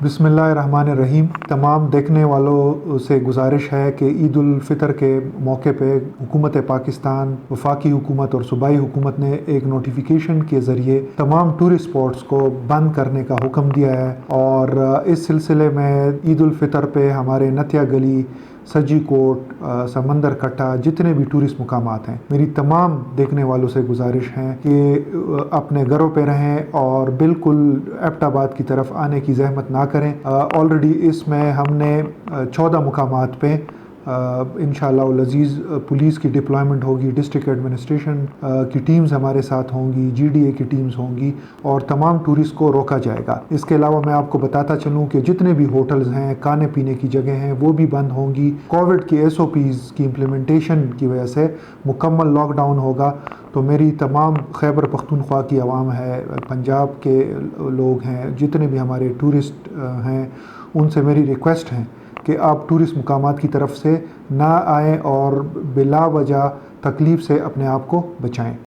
बिस्मिल्लाहिर्रहमानिर्रहीम। तमाम देखने वालों से गुजारिश है कि ईद उल फितर के मौके पे हुकूमत पाकिस्तान, वफाकी हुकूमत और सूबाई हुकूमत ने एक नोटिफिकेशन के ज़रिए तमाम टूरिस्ट स्पॉट्स को बंद करने का हुक्म दिया है। और इस सिलसिले में ईद उल फितर पे हमारे नतिया गली, सजी कोट, समंदर कट्टा, जितने भी टूरिस्ट मुकामात हैं, मेरी तमाम देखने वालों से गुजारिश है कि अपने घरों पे रहें और बिल्कुल एबटाबाद की तरफ आने की जहमत ना करें। ऑलरेडी इसमें हमने 14 मुकामात पे इंशाअल्लाह अज़ीज़ पुलिस की डिप्लॉयमेंट होगी, डिस्ट्रिक्ट एडमिनिस्ट्रेशन की टीम्स हमारे साथ होंगी, जीडीए की टीम्स होंगी और तमाम टूरिस्ट को रोका जाएगा। इसके अलावा मैं आपको बताता चलूँ कि जितने भी होटल्स हैं, खाने पीने की जगह हैं, वो भी बंद होंगी। कोविड की एसओपीज़ की इम्प्लीमेंटेशन की वजह से मुकम्मल लॉकडाउन होगा। तो मेरी तमाम खैबर पख्तूनख्वा की आवाम है, पंजाब के लोग हैं, जितने भी हमारे टूरिस्ट हैं, उनसे मेरी रिक्वेस्ट है कि आप टूरिस्ट मुकामात की तरफ से ना आएँ और बिला वजह तकलीफ़ से अपने आप को बचाएं।